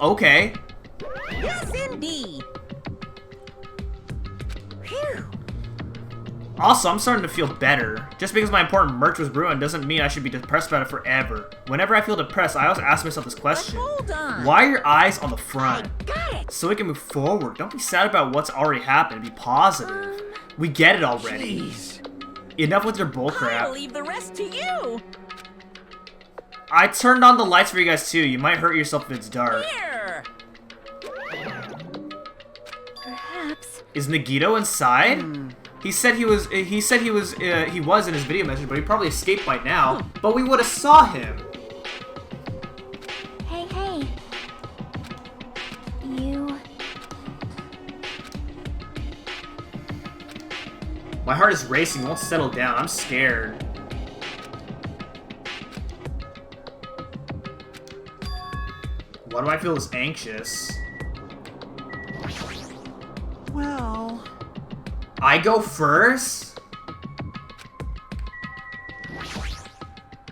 Okay. Yes, indeed. Phew. Also, I'm starting to feel better. Just because my important merch was ruined doesn't mean I should be depressed about it forever. Whenever I feel depressed, I always ask myself this question. Hold on. Why are your eyes on the front? I got it. So we can move forward. Don't be sad about what's already happened. Be positive. We get it already. Jeez. Enough with your bullcrap. I'll leave the rest to you. I turned on the lights for you guys too. You might hurt yourself if it's dark. Here. Perhaps. Is Nagito inside? He said he was in his video message, but he probably escaped by now. But we would have saw him. Hey, hey. You. My heart is racing. It won't settle down. I'm scared. Why do I feel this anxious? Well. I go first?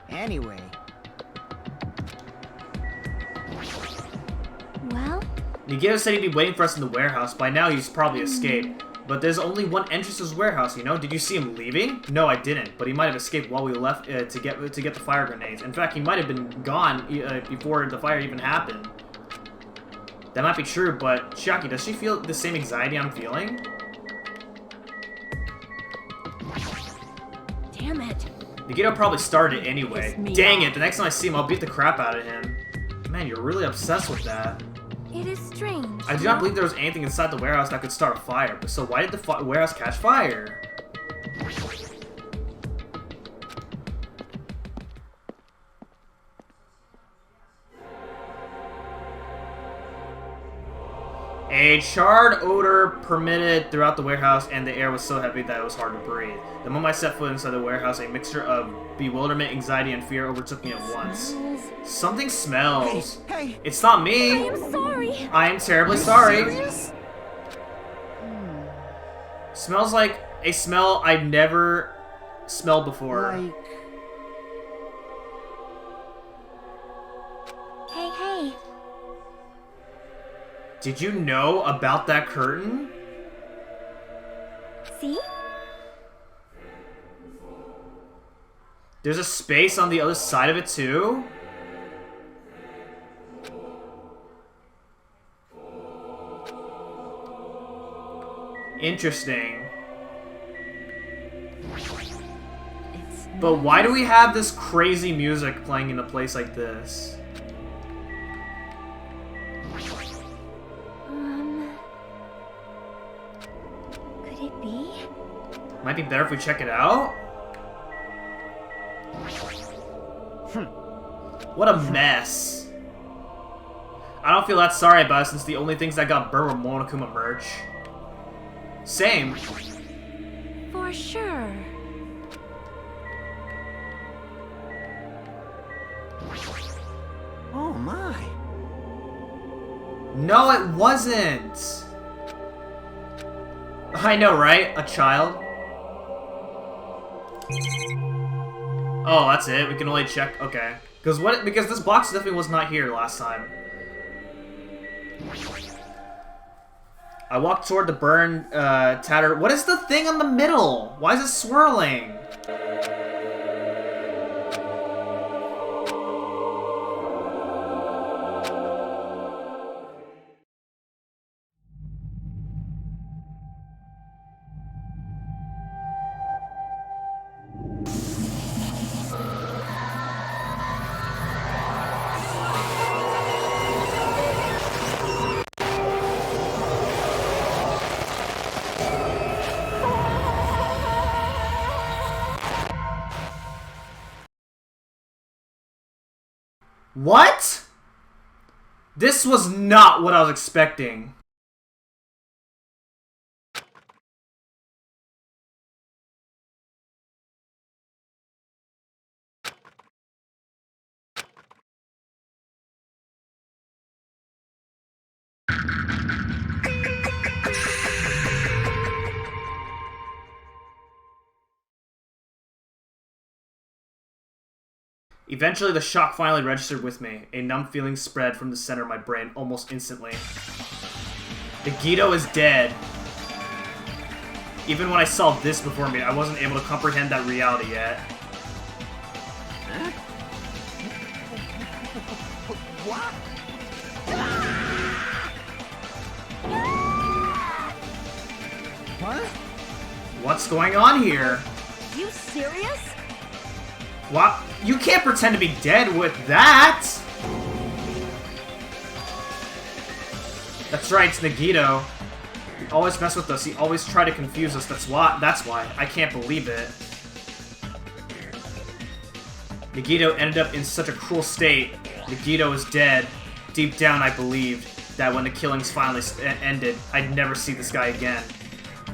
Anyway. Well? Nagito said he'd be waiting for us in the warehouse. By now, he's probably escaped. But there's only one entrance to his warehouse, you know? Did you see him leaving? No, I didn't. But he might have escaped while we left to get the fire grenades. In fact, he might have been gone before the fire even happened. That might be true, but Chiaki, does she feel the same anxiety I'm feeling? Damn it. Nagito probably started it anyway. Piss me Dang off. it, the next time I see him, I'll beat the crap out of him. Man, you're really obsessed with that. It is strange. I do not believe there was anything inside the warehouse that could start a fire. But so why did the warehouse catch fire? A charred odor permitted throughout the warehouse, and the air was so heavy that it was hard to breathe. The moment I set foot inside the warehouse, a mixture of bewilderment, anxiety, and fear overtook me at once. Something smells. Hey. It's not me. I'm sorry. I am terribly sorry. Serious? Smells like a smell I've never smelled before. Like. Hey, hey. Did you know about that curtain? See? There's a space on the other side of it too? Interesting. But why do we have this crazy music playing in a place like this? Could it be? Might be better if we check it out? What a mess. I don't feel that sorry about it since the only things that got burned were Monokuma merch. Same. For sure. Oh my. No, it wasn't. I know, right? A child. Oh, that's it. We can only check. Okay. Because this box definitely was not here last time. I walked toward the burned, tattered. What is the thing on the middle? Why is it swirling? What? This was not what I was expecting. Eventually, the shock finally registered with me. A numb feeling spread from the center of my brain almost instantly. Nagito is dead. Even when I saw this before me, I wasn't able to comprehend that reality yet. What? What? What's going on here? You serious? What? You can't pretend to be dead with that! That's right, it's Nagito. He always mess with us, he always try to confuse us, that's why. I can't believe it. Nagito ended up in such a cruel state. Nagito is dead. Deep down, I believed that when the killings finally ended, I'd never see this guy again.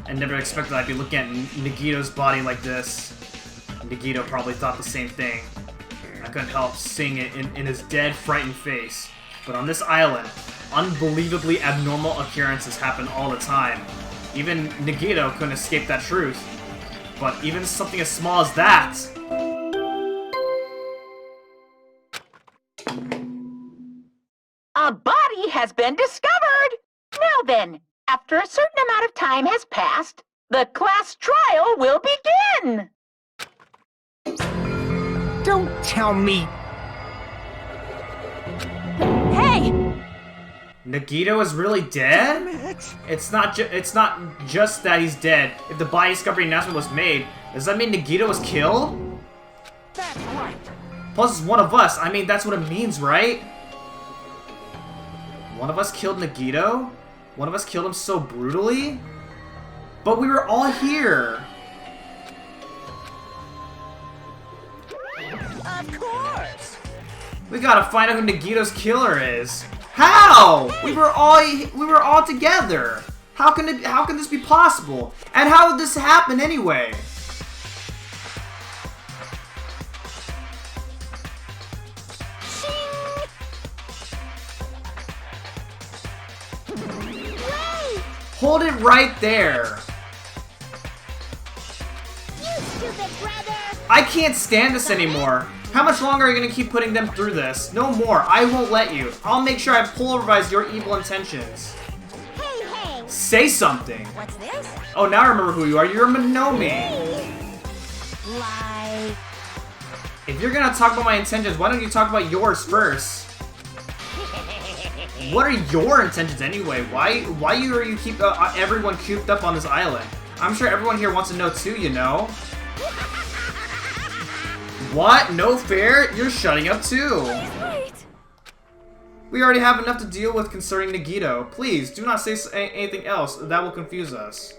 I never expected I'd be looking at Nagito's body like this. Nagito probably thought the same thing. I couldn't help seeing it in his dead, frightened face. But on this island, unbelievably abnormal occurrences happen all the time. Even Nagito couldn't escape that truth. But even something as small as that... A body has been discovered! Now then, after a certain amount of time has passed, the class trial will begin! Don't tell me. Hey! Nagito is really dead? It's not just that he's dead. If the body discovery announcement was made, does that mean Nagito was killed? That's right. Plus, it's one of us. I mean, that's what it means, right? One of us killed Nagito? One of us killed him so brutally? But we were all here. Of course. We gotta find out who Nagito's killer is. How? We were all together. How can this be possible? And how did this happen anyway? Hold it right there. You stupid brother! I can't stand this anymore. How much longer are you gonna keep putting them through this? No more. I won't let you. I'll make sure I pulverize your evil intentions. Hey, hey! Say something. What's this? Oh, now I remember who you are. You're Monomi. Like... If you're gonna talk about my intentions, why don't you talk about yours first? What are your intentions anyway? Why are you keep everyone cooped up on this island? I'm sure everyone here wants to know too, you know? What? No fair? You're shutting up too. Wait! We already have enough to deal with concerning Nagito. Please, do not say anything else. That will confuse us.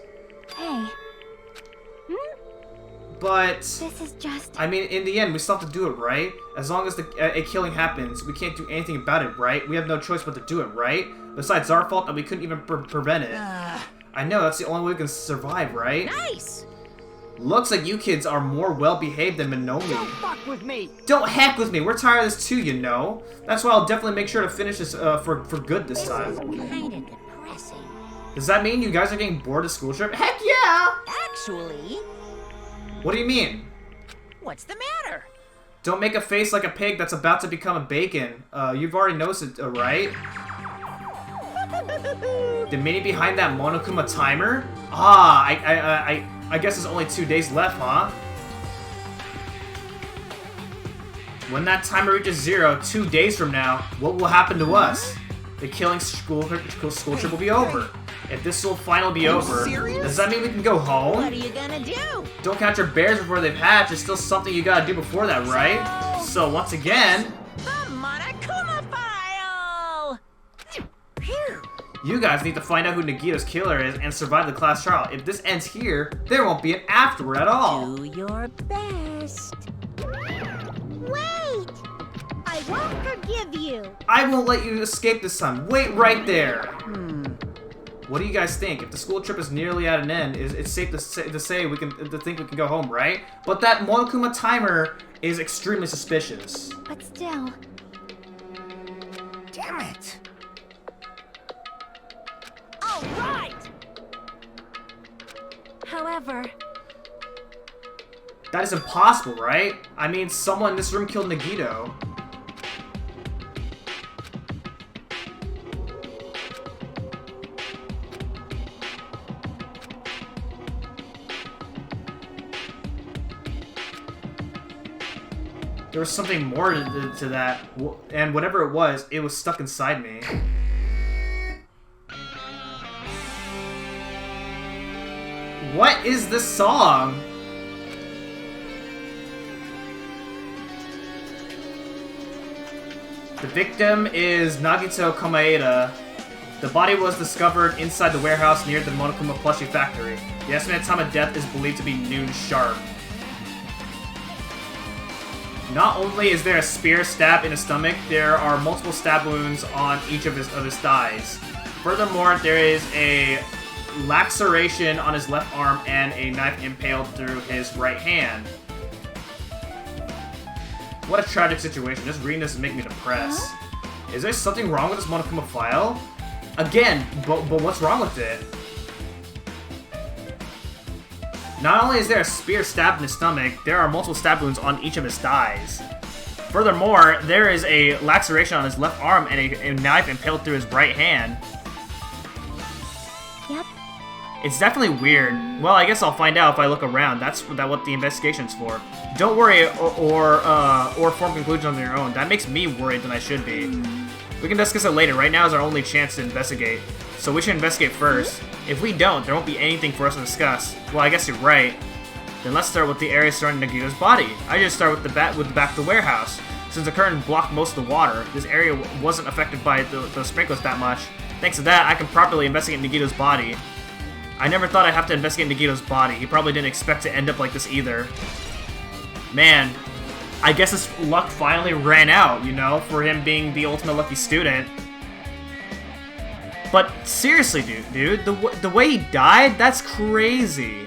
Hey, But... this is just... I mean, in the end, we still have to do it, right? As long as a killing happens, we can't do anything about it, right? We have no choice but to do it, right? Besides our fault that we couldn't even prevent it. I know, that's the only way we can survive, right? Nice. Looks like you kids are more well-behaved than Monomi. Don't fuck with me. Don't heck with me, we're tired of this too, you know? That's why I'll definitely make sure to finish this for good this time. Kinda depressing. Does that mean you guys are getting bored of school trip? Heck yeah! Actually, What do you mean? what's the matter? Don't make a face like a pig that's about to become a bacon. You've already noticed it, right? The meaning behind that Monokuma timer? Ah, I guess there's only 2 days left, huh? When that timer reaches 0, 2 days from now, what will happen to us? The killing school trip will be over. If this will finally be over, serious? does that mean we can go home? What are you gonna do? Don't count your bears before they've hatched. It's still something you gotta do before that, right? So once again, The Monokuma file! Phew. you guys need to find out who Nagito's killer is and survive the class trial. If this ends here, there won't be an afterward at all. Do your best. Wait! I won't forgive you! I won't let you escape this time. Wait right there. What do you guys think? If the school trip is nearly at an end, it's safe to think we can go home, right? But that Monokuma timer is extremely suspicious. But still... Damn it. All right. However... That is impossible, right? I mean, someone in this room killed Nagito. There was something more to that, and whatever it was stuck inside me. What is this song? The victim is Nagito Komaeda. The body was discovered inside the warehouse near the Monokuma plushie factory. The estimated time of death is believed to be noon sharp. Not only is there a spear stab in his stomach, there are multiple stab wounds on each of his thighs. Furthermore, there is a laceration on his left arm and a knife impaled through his right hand. What a tragic situation. Just reading this is making me depressed. Huh? Is there something wrong with this Monokuma file? Again, but what's wrong with it? Not only is there a spear stabbed in his stomach, there are multiple stab wounds on each of his thighs. Furthermore, there is a laceration on his left arm and a knife impaled through his right hand. Yep. It's definitely weird. Well, I guess I'll find out if I look around. That's what the investigation's for. Don't worry or form conclusions on your own. That makes me worried than I should be. We can discuss it later. Right now is our only chance to investigate. So we should investigate first. If we don't, there won't be anything for us to discuss. Well, I guess you're right. Then let's start with the area surrounding Nagito's body. I just start with the back of the warehouse. Since the curtain blocked most of the water, this area wasn't affected by the sprinklers that much. Thanks to that, I can properly investigate Nagito's body. I never thought I'd have to investigate Nagito's body. He probably didn't expect to end up like this either. Man, I guess his luck finally ran out, you know, for him being the ultimate lucky student. But seriously, dude, the way he died, that's crazy.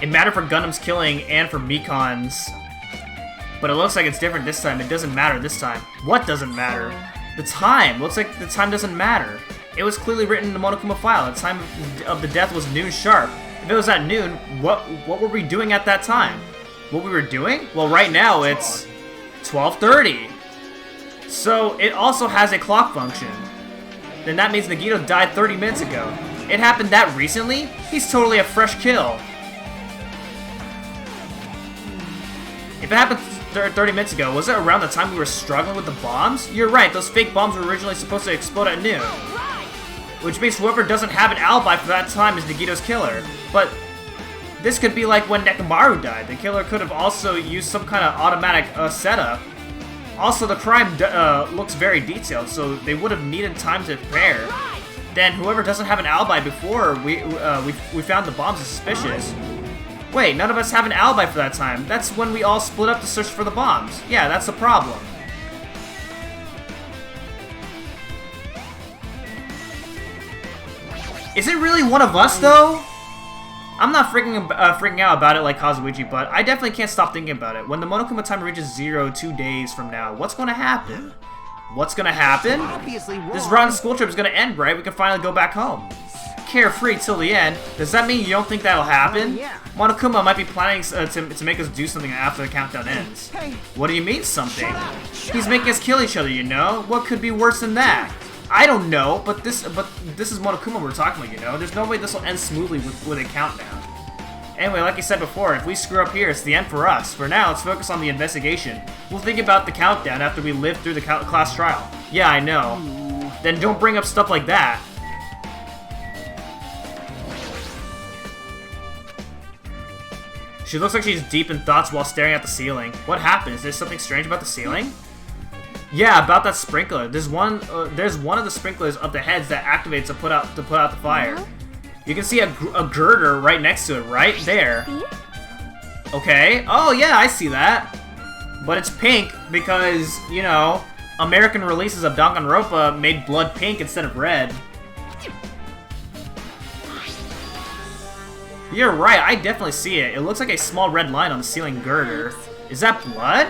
It mattered for Gundam's killing and for Mikon's. But it looks like it's different this time. It doesn't matter this time. What doesn't matter? The time. Looks like the time doesn't matter. It was clearly written in the Monokuma file. The time of the death was noon sharp. If it was at noon, what were we doing at that time? What we were doing? Well, right now it's 12:30. So it also has a clock function. Then that means Nagito died 30 minutes ago. It happened that recently? He's totally a fresh kill. If it happened 30 minutes ago, was it around the time we were struggling with the bombs? You're right, those fake bombs were originally supposed to explode at noon. Which means whoever doesn't have an alibi for that time is Nagito's killer. But this could be like when Nekomaru died. The killer could have also used some kind of automatic setup. Also, the crime looks very detailed, so they would have needed time to prepare. Then whoever doesn't have an alibi before we found the bombs is suspicious. Wait, none of us have an alibi for that time. That's when we all split up to search for the bombs. Yeah, that's the problem. Is it really one of us, though? I'm not freaking out about it like Kazuichi, but I definitely can't stop thinking about it. When the Monokuma time reaches 0 2 days from now, what's going to happen? What's going to happen? This rotten school trip is going to end, right? We can finally go back home. Carefree till the end. Does that mean you don't think that'll happen? Monokuma might be planning to make us do something after the countdown ends. What do you mean, something? He's making us kill each other, you know? What could be worse than that? I don't know, but this is Monokuma we're talking about, you know? There's no way this will end smoothly with a countdown. Anyway, like I said before, if we screw up here, it's the end for us. For now, let's focus on the investigation. We'll think about the countdown after we live through the class trial. Yeah, I know. Then don't bring up stuff like that. She looks like she's deep in thoughts while staring at the ceiling. What happened? Is there something strange about the ceiling? Yeah, about that sprinkler. There's one of the sprinklers of the heads that activates to put out the fire. You can see a girder right next to it, right there. Okay. Oh yeah, I see that. But it's pink because, you know, American releases of Danganronpa made blood pink instead of red. You're right, I definitely see it. It looks like a small red line on the ceiling girder. Is that blood?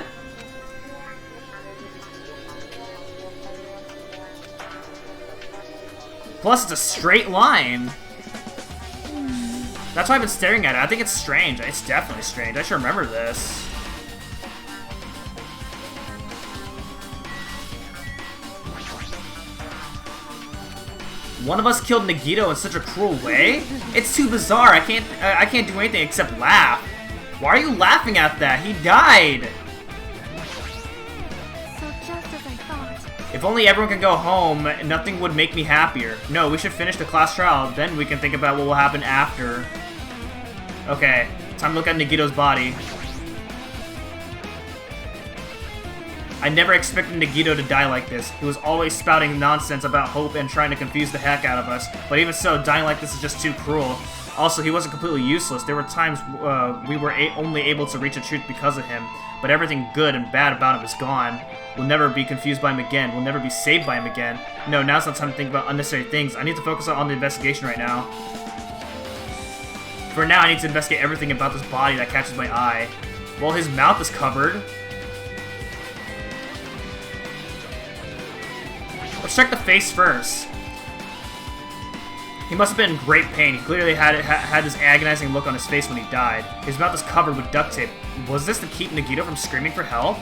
Plus, it's a straight line. That's why I've been staring at it. I think it's strange. It's definitely strange. I should remember this. One of us killed Nagito in such a cruel way? It's too bizarre. I can't do anything except laugh. Why are you laughing at that? He died. So just as I thought. If only everyone could go home, nothing would make me happier. No, we should finish the class trial, then we can think about what will happen after. Okay, time to look at Nagito's body. I never expected Nagito to die like this. He was always spouting nonsense about hope and trying to confuse the heck out of us. But even so, dying like this is just too cruel. Also, he wasn't completely useless. There were times we were only able to reach the truth because of him. But everything good and bad about him is gone. We'll never be confused by him again. We'll never be saved by him again. No, now's not time to think about unnecessary things. I need to focus on the investigation right now. For now, I need to investigate everything about this body that catches my eye. Well, his mouth is covered. Let's check the face first. He must have been in great pain. He clearly had this agonizing look on his face when he died. His mouth is covered with duct tape. Was this to keep Nagito from screaming for help?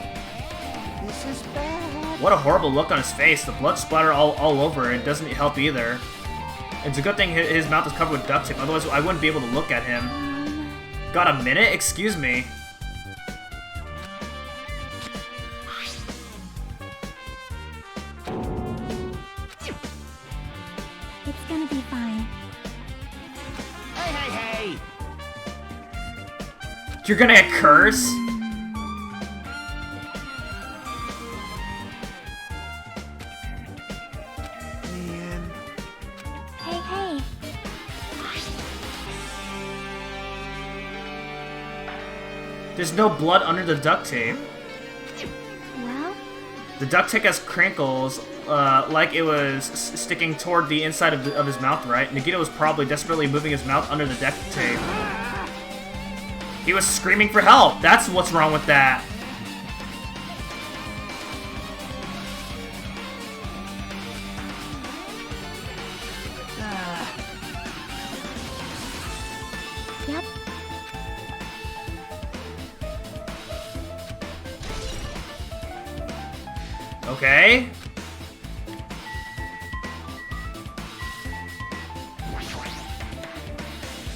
This is bad. What a horrible look on his face. The blood splatter all over it doesn't help either. It's a good thing his mouth is covered with duct tape, otherwise I wouldn't be able to look at him. Got a minute? Excuse me. It's gonna be fine. Hey! You're gonna get cursed? Hey. There's no blood under the duct tape. Well, The duct tape has crinkles, like it was sticking toward the inside of his mouth, right? Nagito was probably desperately moving his mouth under the duct tape. He was screaming for help! That's what's wrong with that! yep. Okay.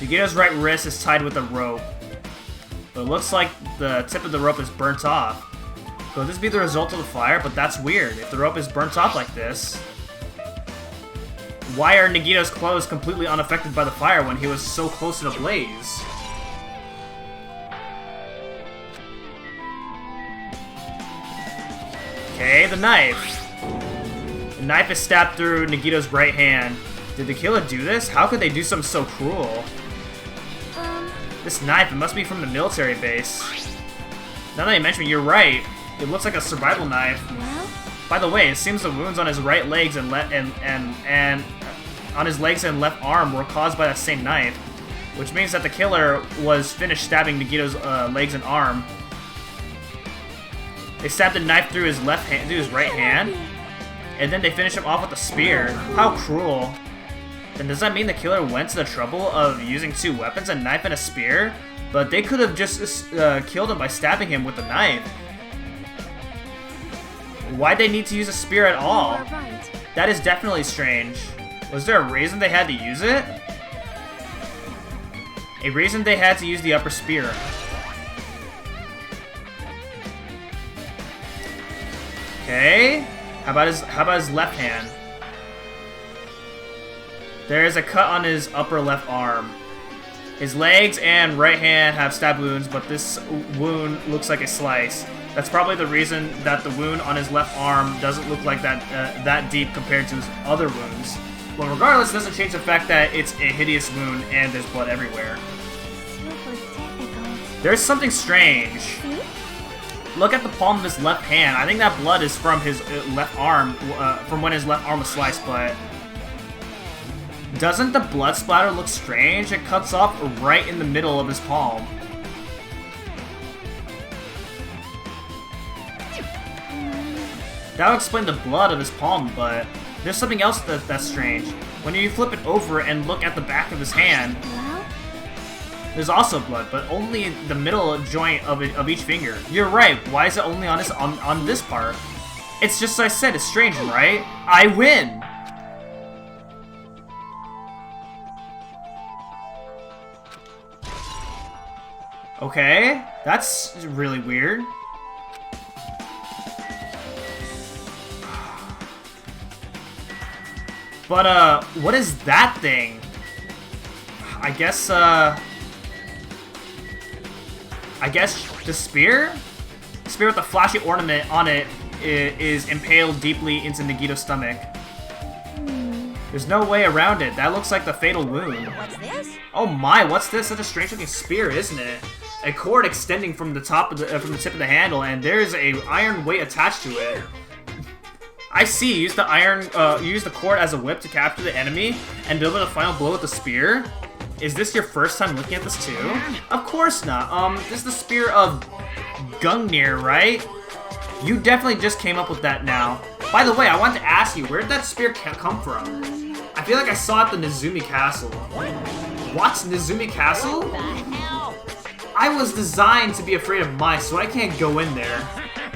Nagito's right wrist is tied with a rope. But it looks like the tip of the rope is burnt off. Could this be the result of the fire? But that's weird. If the rope is burnt off like this, why are Nagito's clothes completely unaffected by the fire when he was so close to the blaze? Okay, the knife. The knife is stabbed through Nagito's right hand. Did the killer do this? How could they do something so cruel? This knife, it must be from the military base. Now that you mention it, you're right. It looks like a survival knife. Well, By the way, it seems the wounds on his right legs and on his legs and left arm were caused by that same knife, which means that the killer was finished stabbing Nagito's legs and arm. They stabbed the knife through his left hand, through his right hand, and then they finished him off with a spear. How cruel! Then does that mean the killer went to the trouble of using two weapons, a knife and a spear? But they could have just killed him by stabbing him with a knife. Why'd they need to use a spear at all? you are right. That is definitely strange. Was there a reason they had to use it? A reason they had to use the upper spear. Okay. How about his left hand? There is a cut on his upper left arm. His legs and right hand have stab wounds, but this wound looks like a slice. That's probably the reason that the wound on his left arm doesn't look like that deep compared to his other wounds. Well, regardless, it doesn't change the fact that it's a hideous wound and there's blood everywhere. Super difficult. There's something strange. See? Look at the palm of his left hand. I think that blood is from his left arm, from when his left arm was sliced, but doesn't the blood splatter look strange? It cuts off right in the middle of his palm. That would explain the blood of his palm, but there's something else that's strange. When you flip it over and look at the back of his hand, Well, there's also blood, but only in the middle joint of each finger. You're right. Why is it only on this part? It's just as I said. It's strange, right? I win. Okay, that's really weird. But, what is that thing? I guess the spear? The spear with the flashy ornament on it is impaled deeply into Nagito's stomach. There's no way around it. That looks like the fatal wound. What's this? Oh my, what's this? Such a strange looking spear, isn't it? A cord extending from the top of from the tip of the handle, and there's a iron weight attached to it. I see. Use the cord as a whip to capture the enemy and deliver the final blow with the spear. Is this your first time looking at this too? Of course not. This is the spear of Gungnir, right? You definitely just came up with that now. By the way, I wanted to ask you, where did that spear come from? I feel like I saw it at the Nezumi Castle. What? Nezumi Castle? What the hell? I was designed to be afraid of mice, so I can't go in there.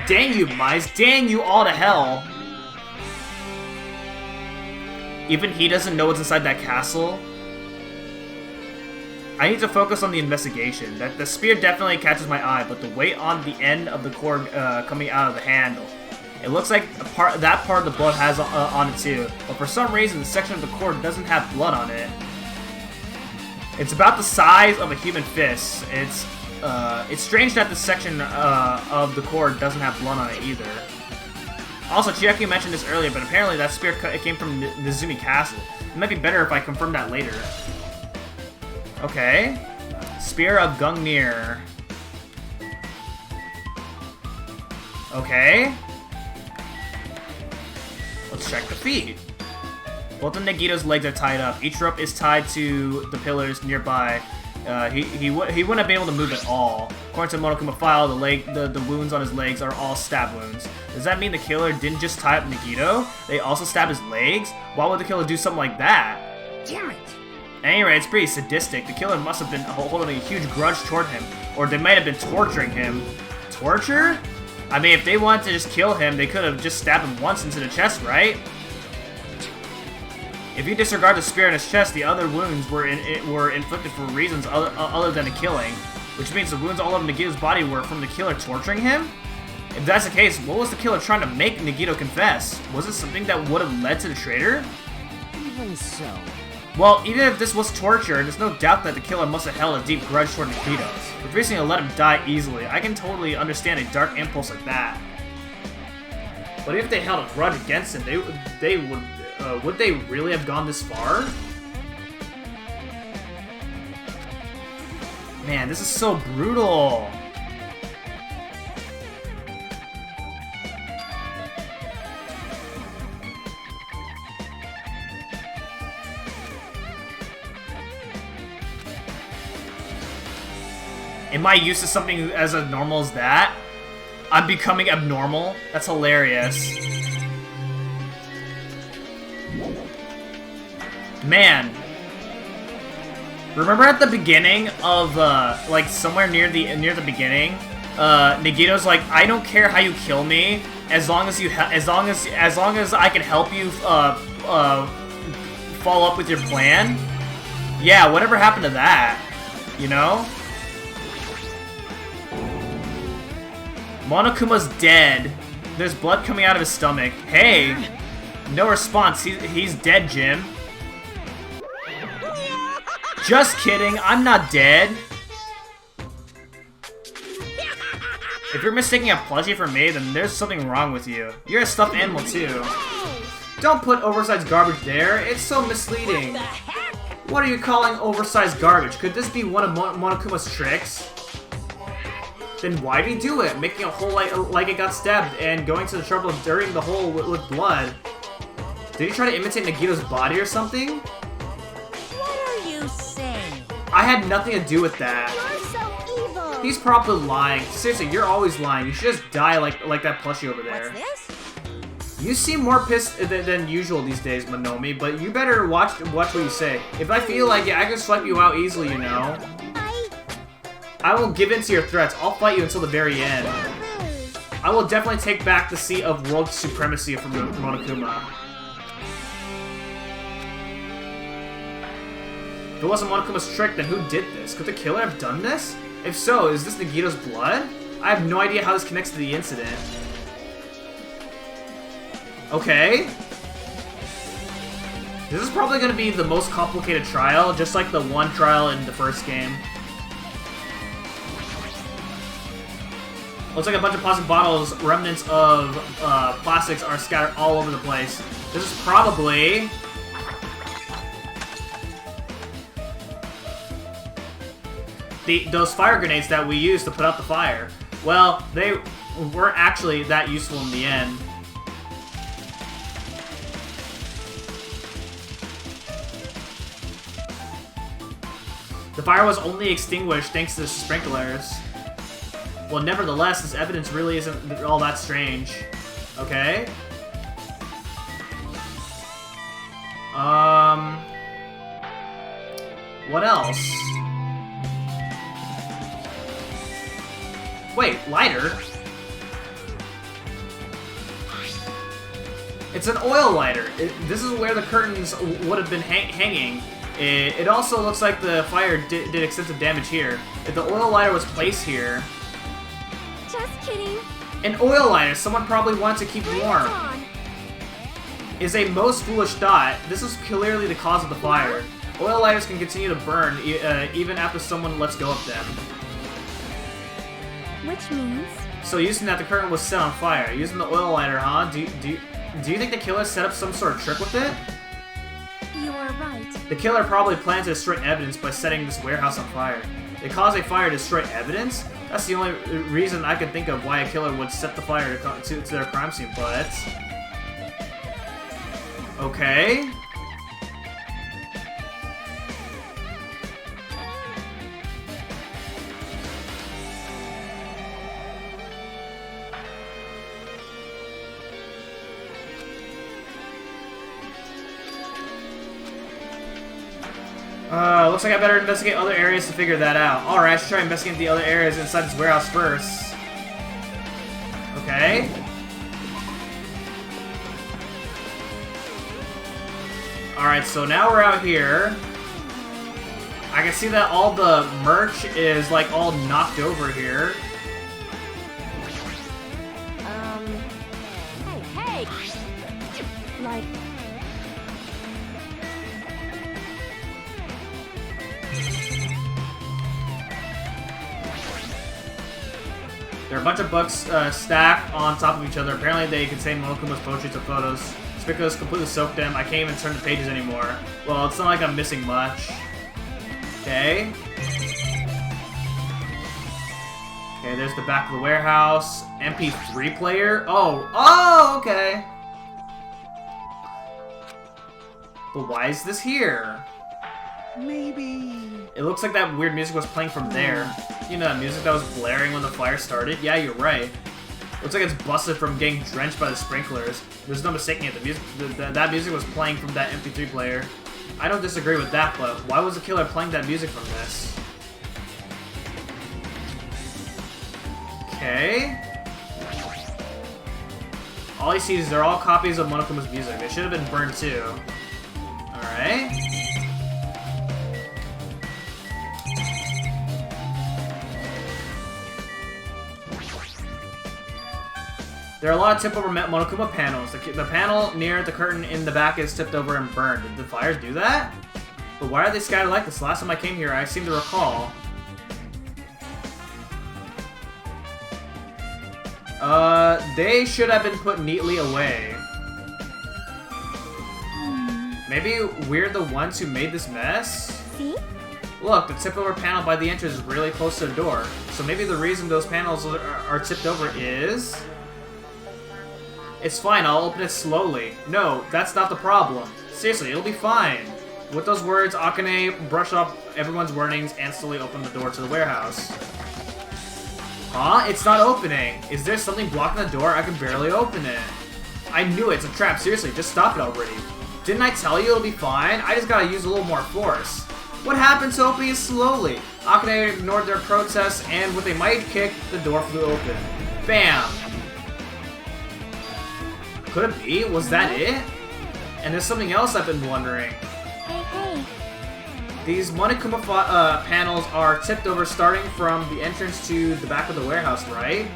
Dang you, mice. Dang you all to hell. Even he doesn't know what's inside that castle. I need to focus on the investigation. That the spear definitely catches my eye, but the weight on the end of the cord coming out of the handle. It looks like that part of the blood has on it too, but for some reason the section of the cord doesn't have blood on it. It's about the size of a human fist. It's strange that this section of the cord doesn't have blood on it either. Also, Chiaki mentioned this earlier, but apparently that spear came from Nezumi Castle. It might be better if I confirm that later. Okay. Spear of Gungnir. Okay. Let's check the feet. Both of Nagito's legs are tied up. Each rope is tied to the pillars nearby. He wouldn't have been able to move at all. According to Monokuma file, the wounds on his legs are all stab wounds. Does that mean the killer didn't just tie up Nagito? They also stabbed his legs? Why would the killer do something like that? Damn it! Anyway, it's pretty sadistic. The killer must have been holding a huge grudge toward him, or they might have been torturing him. Torture? I mean, if they wanted to just kill him, they could have just stabbed him once into the chest, right? If you disregard the spear in his chest, the other wounds were inflicted for reasons other than a killing, which means the wounds all over Nagito's body were from the killer torturing him? If that's the case, what was the killer trying to make Nagito confess? Was it something that would have led to the traitor? Even so. Well, even if this was torture, there's no doubt that the killer must have held a deep grudge toward Nagito. Refusing to let him die easily, I can totally understand a dark impulse like that. But if they held a grudge against him, would they really have gone this far? Man, this is so brutal. Am I used to something as abnormal as that? I'm becoming abnormal? That's hilarious. Man. Remember at the beginning of, like, somewhere near the beginning, Nagito's like, I don't care how you kill me, as long as I can help you, follow up with your plan? Yeah, whatever happened to that? You know? Monokuma's dead. There's blood coming out of his stomach. Hey! No response. He's dead, Jim. Just kidding. I'm not dead. If you're mistaking a plushie for me, then there's something wrong with you. You're a stuffed animal, too. Don't put oversized garbage there. It's so misleading. What are you calling oversized garbage? Could this be one of Monokuma's tricks? Then why did he do it? Making a hole like it got stabbed and going to the trouble of dirtying the hole with blood. Did he try to imitate Nagito's body or something? What are you saying? I had nothing to do with that. You're so evil. He's probably lying. Seriously, you're always lying. You should just die like that plushie over there. What's this? You seem more pissed than usual these days, Monomi, but you better watch what you say. If I feel like it, I can swipe you out easily, you know. I won't give in to your threats. I'll fight you until the very end. I will definitely take back the seat of world supremacy from Monokuma. If it wasn't Monokuma's trick, then who did this? Could the killer have done this? If so, is this Nagito's blood? I have no idea how this connects to the incident. Okay. This is probably going to be the most complicated trial, just like the one trial in the first game. Looks like a bunch of plastic bottles, remnants of plastics are scattered all over the place. This is probably... those fire grenades that we used to put out the fire. Well, they weren't actually that useful in the end. The fire was only extinguished thanks to the sprinklers. Well, nevertheless, this evidence really isn't all that strange. Okay. What else? Wait, lighter? It's an oil lighter. This is where the curtains would have been hanging. It also looks like the fire did extensive damage here. If the oil lighter was placed here... Just kidding. An oil lighter! Someone probably wanted to keep warm. Is a most foolish thought. This is clearly the cause of the fire. Oil lighters can continue to burn even after someone lets go of them. Which means? So using that, the curtain was set on fire. Using the oil lighter, huh? Do you think the killer set up some sort of trick with it? You are right. The killer probably planned to destroy evidence by setting this warehouse on fire. They cause a fire to destroy evidence? That's the only reason I can think of why a killer would set the fire to their crime scene, but... Okay. Looks like I better investigate other areas to figure that out. Alright, I should try investigating the other areas inside this warehouse first. Okay. Alright, so now we're out here. I can see that all the merch is, like, all knocked over here. Hey! Like... There are a bunch of books stacked on top of each other. Apparently they contain Monokuma's portraits and photos. Sprinklers completely soaked them. I can't even turn the pages anymore. Well, it's not like I'm missing much. Okay. Okay, there's the back of the warehouse. MP3 player. Oh, okay. But why is this here? Maybe... It looks like that weird music was playing from there. You know, that music that was blaring when the fire started? Yeah, you're right. Looks like it's busted from getting drenched by the sprinklers. There's no mistaking it. The music, that music was playing from that MP3 player. I don't disagree with that, but why was the killer playing that music from this? Okay. All he sees is they're all copies of Monokuma's music. They should have been burned too. Alright. There are a lot of tip-over Monokuma panels. The panel near the curtain in the back is tipped over and burned. Did the fire do that? But why are they scattered like this? Last time I came here, I seem to recall. They should have been put neatly away. Maybe we're the ones who made this mess? See? Look, the tip-over panel by the entrance is really close to the door. So maybe the reason those panels are tipped over is... It's fine, I'll open it slowly. No, that's not the problem. Seriously, it'll be fine. With those words, Akane brushed off everyone's warnings and slowly opened the door to the warehouse. Huh? It's not opening. Is there something blocking the door? I can barely open it. I knew it. It's a trap. Seriously, just stop it already. Didn't I tell you it'll be fine? I just gotta use a little more force. What happened to opening it slowly? Akane ignored their protests, and with a mighty kick, the door flew open. Bam! Could it be? Was that it? And there's something else I've been wondering. Hey. These Monokuma panels are tipped over starting from the entrance to the back of the warehouse, right?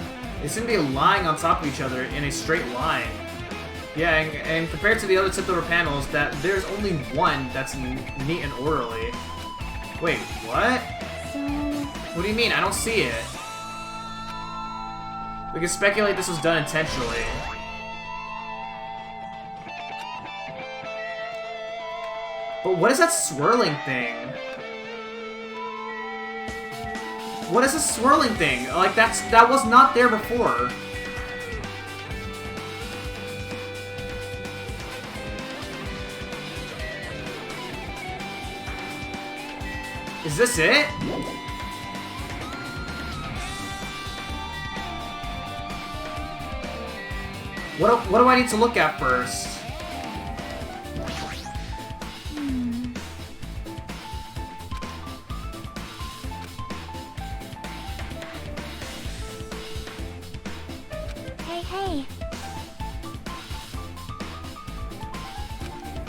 They seem to be lying on top of each other in a straight line. Yeah, and compared to the other tipped over panels, there's only one that's neat and orderly. Wait, what? So... What do you mean? I don't see it. We can speculate this was done intentionally. But what is that swirling thing? What is this swirling thing? Like, that was not there before. Is this it? What do I need to look at first? Hey.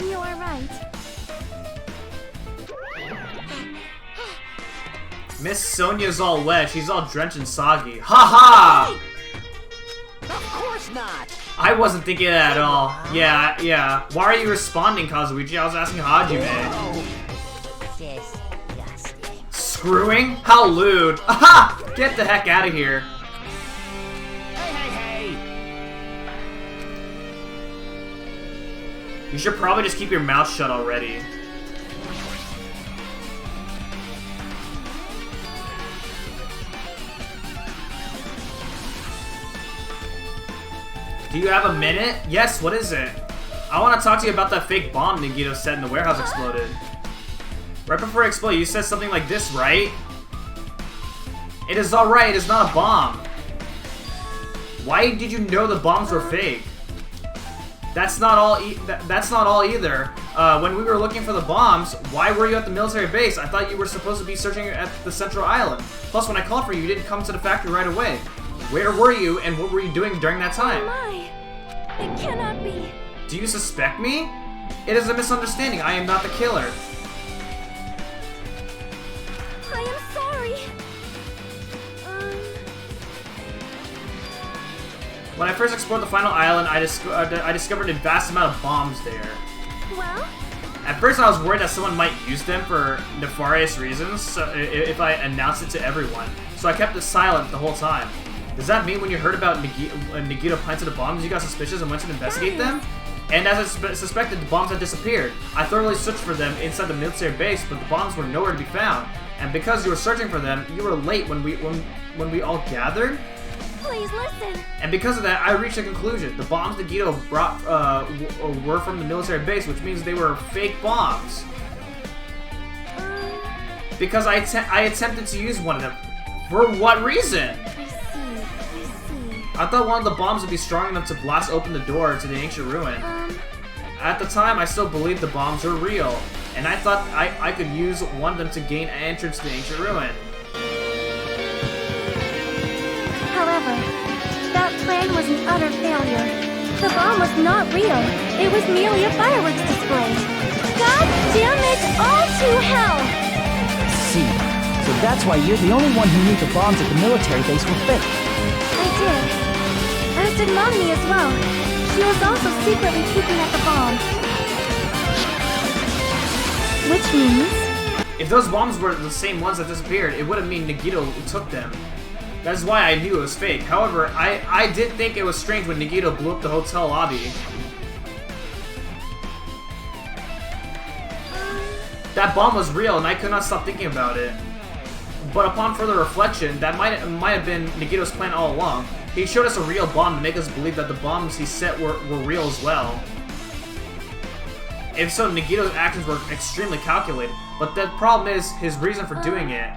You are right. Miss Sonia's all wet. She's all drenched and soggy. Ha Of course not. I wasn't thinking of that at all. Yeah. Why are you responding, Kazuichi? I was asking Hajime. Disgusting. Screwing? How lewd. Aha! Get the heck out of here. Hey. You should probably just keep your mouth shut already. Do you have a minute? Yes, what is it? I want to talk to you about that fake bomb Nagito said in the warehouse exploded. Right before it exploded, you said something like this, right? It is alright, it is not a bomb. Why did you know the bombs were fake? That's not all that's not all either. When we were looking for the bombs, why were you at the military base? I thought you were supposed to be searching at the central island. Plus, when I called for you, you didn't come to the factory right away. Where were you, and what were you doing during that time? Oh my! It cannot be. Do you suspect me? It is a misunderstanding. I am not the killer. I am sorry. When I first explored the final island, I discovered a vast amount of bombs there. Well? At first, I was worried that someone might use them for nefarious reasons, so if I announced it to everyone. So I kept it silent the whole time. Does that mean when you heard about Nagito planted the bombs, you got suspicious and went to investigate them? And as I suspected, the bombs had disappeared. I thoroughly searched for them inside the military base, but the bombs were nowhere to be found. And because you were searching for them, you were late when we all gathered. Please listen. And because of that, I reached a conclusion. The bombs Nagito brought were from the military base, which means they were fake bombs. Because I attempted to use one of them. For what reason? I thought one of the bombs would be strong enough to blast open the door to the ancient ruin. At the time, I still believed the bombs were real, and I thought I could use one of them to gain entrance to the ancient ruin. However, that plan was an utter failure. The bomb was not real. It was merely a fireworks display. God damn it, all to hell! See, so that's why you're the only one who knew the bombs at the military base were fake. I did. As did Mommy as well. She was also secretly peeking at the bomb. Which means... If those bombs were the same ones that disappeared, it would have mean Nagito took them. That is why I knew it was fake. However, I did think it was strange when Nagito blew up the hotel lobby. That bomb was real, and I could not stop thinking about it. But upon further reflection, that might have been Nagito's plan all along. He showed us a real bomb to make us believe that the bombs he set were real as well. If so, Nagito's actions were extremely calculated, but the problem is his reason for doing it.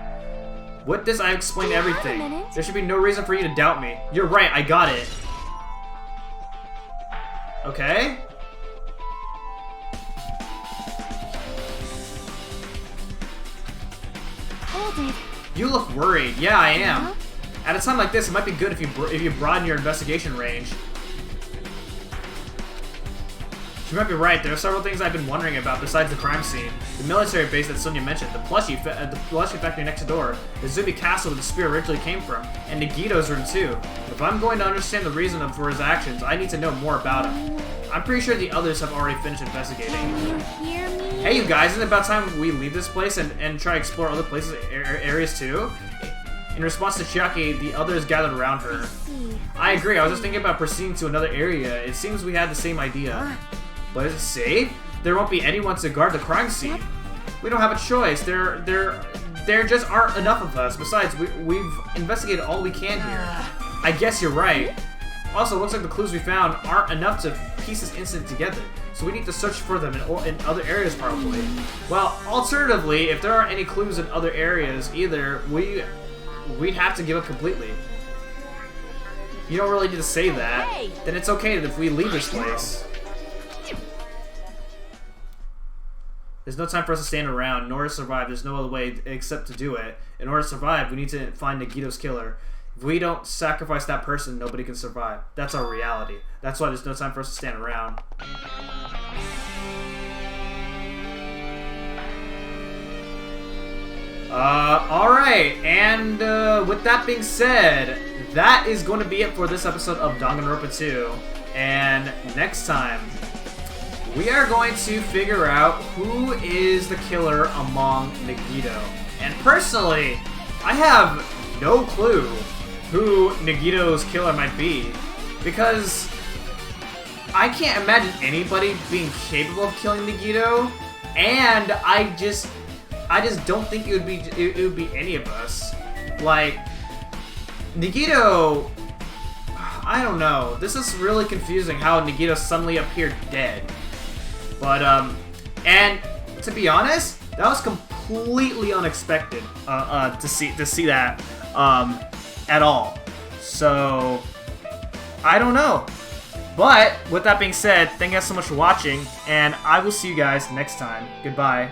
With this, I explained everything. There should be no reason for you to doubt me. You're right, I got it. Okay. Hold it. You look worried. Yeah, I am. Huh? At a time like this, it might be good if you broaden your investigation range. She might be right. There are several things I've been wondering about besides the crime scene. The military base that Sonia mentioned, the plushie factory next door, the Zubi castle where the spear originally came from, and Nagito's room too. If I'm going to understand the reason for his actions, I need to know more about him. I'm pretty sure the others have already finished investigating. Can you hear me? Hey you guys, isn't it about time we leave this place and try to explore other places, areas too? In response to Chiaki, the others gathered around her. See. I agree, I was just thinking about proceeding to another area. It seems we had the same idea. But is it safe? There won't be anyone to guard the crime scene. Yep. We don't have a choice. There just aren't enough of us. Besides, we've investigated all we can here. I guess you're right. Also, it looks like the clues we found aren't enough to piece this incident together. So we need to search for them in other areas, probably. Well, alternatively, if there aren't any clues in other areas either, we'd have to give up completely. You don't really need to say that. Hey! Then it's okay if we leave this place. There's no time for us to stand around, nor to survive. There's no other way except to do it. In order to survive, we need to find Nagito's killer. If we don't sacrifice that person, nobody can survive. That's our reality. That's why there's no time for us to stand around. Alright, and with that being said, that is going to be it for this episode of Danganronpa 2. And next time, we are going to figure out who is the killer among Nagito. And personally, I have no clue who Nagito's killer might be, because I can't imagine anybody being capable of killing Nagito, and I just don't think it would be any of us. Like, Nagito, I don't know. This is really confusing how Nagito suddenly appeared dead. But, and to be honest, that was completely unexpected, to see that, at all. So, I don't know. But, with that being said, thank you guys so much for watching, and I will see you guys next time. Goodbye.